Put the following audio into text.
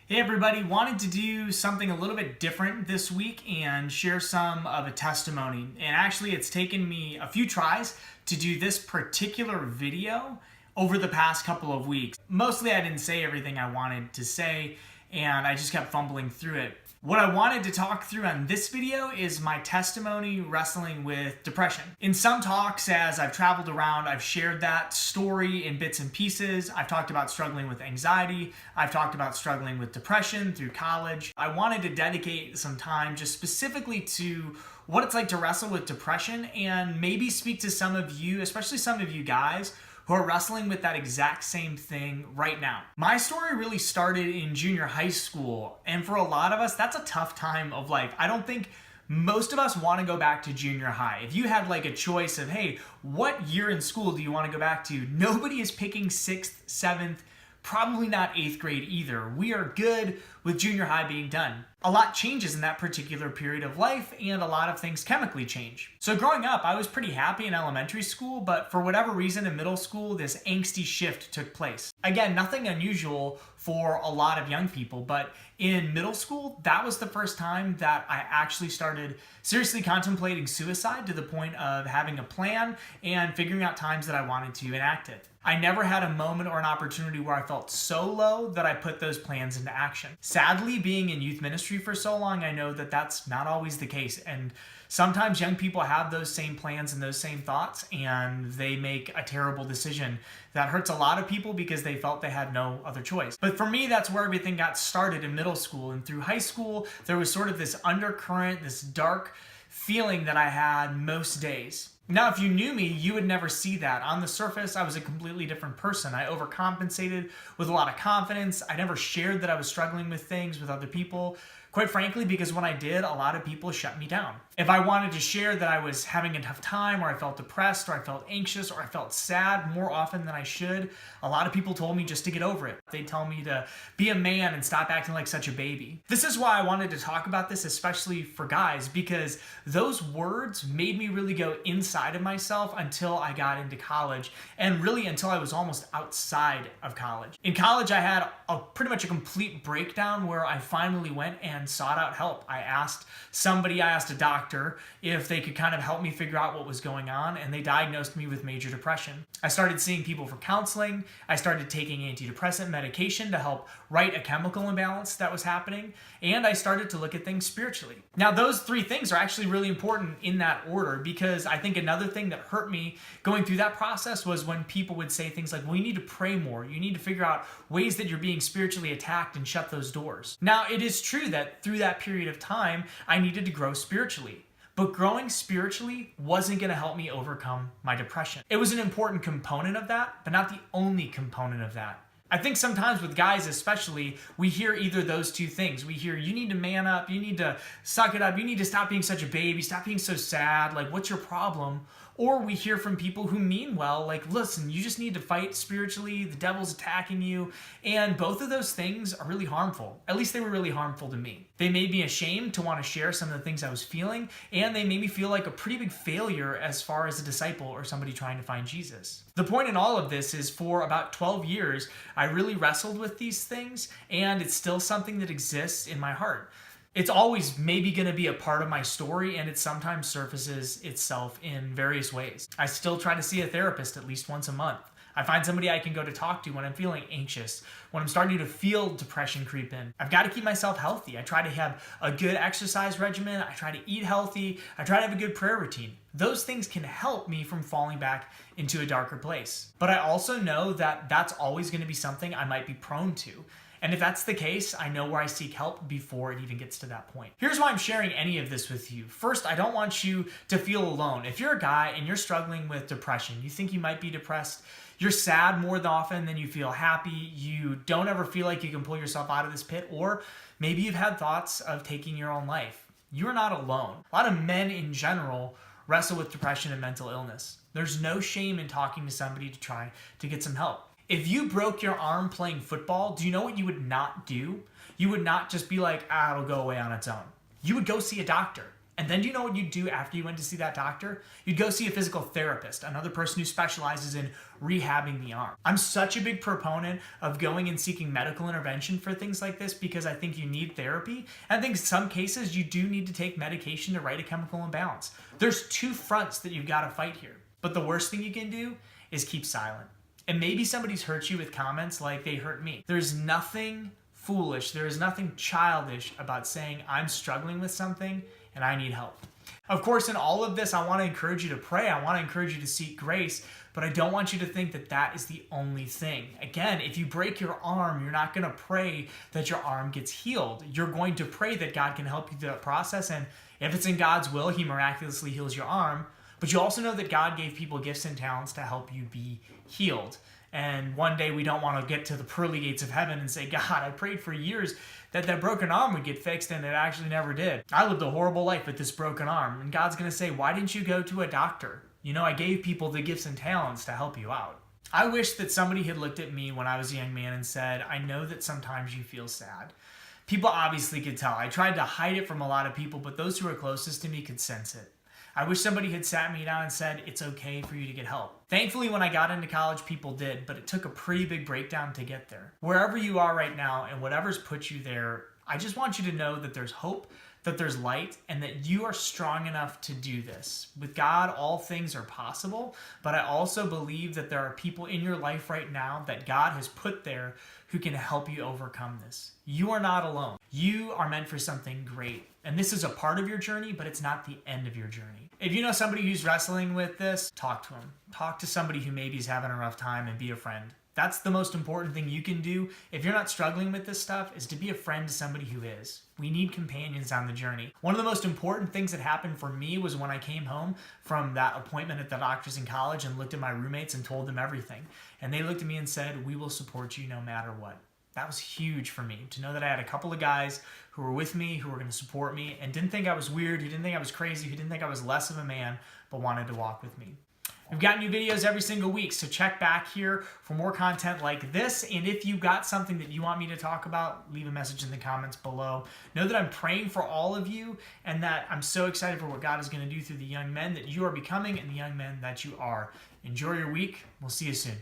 Hey everybody, wanted to do something a little bit different this week and share some of a testimony. And actually it's taken me a few tries to do this particular video over the past couple of weeks. Mostly I didn't say everything I wanted to say and I just kept fumbling through it. What I wanted to talk through on this video is my testimony wrestling with depression. In some talks, as I've traveled around, I've shared that story in bits and pieces. I've talked about struggling with anxiety. I've talked about struggling with depression through college. I wanted to dedicate some time just specifically to what it's like to wrestle with depression and maybe speak to some of you, especially some of you guys, who are wrestling with that exact same thing right now. My story really started in junior high school, and for a lot of us, that's a tough time of life. I don't think most of us want to go back to junior high. If you had like a choice of, hey, what year in school do you want to go back to? Nobody is picking 6th, 7th, probably not 8th grade either. We are good with junior high being done. A lot changes in that particular period of life and a lot of things chemically change. So growing up, I was pretty happy in elementary school, but for whatever reason in middle school, this angsty shift took place. Again, nothing unusual for a lot of young people, but in middle school, that was the first time that I actually started seriously contemplating suicide to the point of having a plan and figuring out times that I wanted to enact it. I never had a moment or an opportunity where I felt so low that I put those plans into action. Sadly, being in youth ministry for so long, I know that that's not always the case. And sometimes young people have those same plans and those same thoughts, and they make a terrible decision that hurts a lot of people because they felt they had no other choice. But for me, that's where everything got started in middle school. And through high school, there was sort of this undercurrent, this dark feeling that I had most days. Now, if you knew me, you would never see that. On the surface, I was a completely different person. I overcompensated with a lot of confidence. I never shared that I was struggling with things with other people. Quite frankly, because when I did, a lot of people shut me down. If I wanted to share that I was having a tough time, or I felt depressed, or I felt anxious, or I felt sad more often than I should, a lot of people told me just to get over it. They'd tell me to be a man and stop acting like such a baby. This is why I wanted to talk about this, especially for guys, because those words made me really go inside of myself until I got into college, and really until I was almost outside of college. In college, I had pretty much a complete breakdown where I finally went and sought out help. I asked a doctor if they could kind of help me figure out what was going on, and they diagnosed me with major depression. I started seeing people for counseling. I started taking antidepressant medication to help right a chemical imbalance that was happening, and I started to look at things spiritually. Now, those three things are actually really important in that order, because I think another thing that hurt me going through that process was when people would say things like, well, you need to pray more. You need to figure out ways that you're being spiritually attacked and shut those doors. Now, it is true that through that period of time, I needed to grow spiritually. But growing spiritually wasn't going to help me overcome my depression. It was an important component of that, but not the only component of that. I think sometimes with guys especially, we hear either those two things. We hear, you need to man up, you need to suck it up, you need to stop being such a baby, stop being so sad, like what's your problem? Or we hear from people who mean well, like, listen, you just need to fight spiritually, the devil's attacking you. And both of those things are really harmful. At least they were really harmful to me. They made me ashamed to want to share some of the things I was feeling, and they made me feel like a pretty big failure as far as a disciple or somebody trying to find Jesus. The point in all of this is for about 12 years, I really wrestled with these things, and it's still something that exists in my heart. It's always maybe going to be a part of my story, and it sometimes surfaces itself in various ways. I still try to see a therapist at least once a month. I find somebody I can go to talk to when I'm feeling anxious, when I'm starting to feel depression creep in. I've got to keep myself healthy. I try to have a good exercise regimen. I try to eat healthy. I try to have a good prayer routine. Those things can help me from falling back into a darker place. But I also know that that's always going to be something I might be prone to. And if that's the case, I know where I seek help before it even gets to that point. Here's why I'm sharing any of this with you. First, I don't want you to feel alone. If you're a guy and you're struggling with depression, you think you might be depressed, you're sad more often than you feel happy, you don't ever feel like you can pull yourself out of this pit, or maybe you've had thoughts of taking your own life. You're not alone. A lot of men in general wrestle with depression and mental illness. There's no shame in talking to somebody to try to get some help. If you broke your arm playing football, do you know what you would not do? You would not just be like, it'll go away on its own. You would go see a doctor. And then do you know what you'd do after you went to see that doctor? You'd go see a physical therapist, another person who specializes in rehabbing the arm. I'm such a big proponent of going and seeking medical intervention for things like this because I think you need therapy. And I think in some cases you do need to take medication to right a chemical imbalance. There's two fronts that you've got to fight here. But the worst thing you can do is keep silent. And maybe somebody's hurt you with comments like they hurt me. There's nothing foolish, there is nothing childish about saying I'm struggling with something and I need help. Of course, in all of this, I want to encourage you to pray. I want to encourage you to seek grace, but I don't want you to think that that is the only thing. Again, if you break your arm, you're not going to pray that your arm gets healed. You're going to pray that God can help you through that process, and if it's in God's will, he miraculously heals your arm. But you also know that God gave people gifts and talents to help you be healed. And one day we don't want to get to the pearly gates of heaven and say, God, I prayed for years that broken arm would get fixed, and it actually never did. I lived a horrible life with this broken arm. And God's going to say, why didn't you go to a doctor? You know, I gave people the gifts and talents to help you out. I wish that somebody had looked at me when I was a young man and said, I know that sometimes you feel sad. People obviously could tell. I tried to hide it from a lot of people, but those who were closest to me could sense it. I wish somebody had sat me down and said, it's okay for you to get help. Thankfully, when I got into college, people did, but it took a pretty big breakdown to get there. Wherever you are right now and whatever's put you there, I just want you to know that there's hope, that there's light, and that you are strong enough to do this. With God, all things are possible, but I also believe that there are people in your life right now that God has put there who can help you overcome this. You are not alone. You are meant for something great. And this is a part of your journey, but it's not the end of your journey. If you know somebody who's wrestling with this, talk to them. Talk to somebody who maybe is having a rough time and be a friend. That's the most important thing you can do if you're not struggling with this stuff, is to be a friend to somebody who is. We need companions on the journey. One of the most important things that happened for me was when I came home from that appointment at the doctor's in college and looked at my roommates and told them everything. And they looked at me and said, we will support you no matter what. That was huge for me, to know that I had a couple of guys who were with me, who were going to support me, and didn't think I was weird, who didn't think I was crazy, who didn't think I was less of a man, but wanted to walk with me. We've got new videos every single week, so check back here for more content like this. And if you got something that you want me to talk about, leave a message in the comments below. Know that I'm praying for all of you, and that I'm so excited for what God is going to do through the young men that you are becoming and the young men that you are. Enjoy your week. We'll see you soon.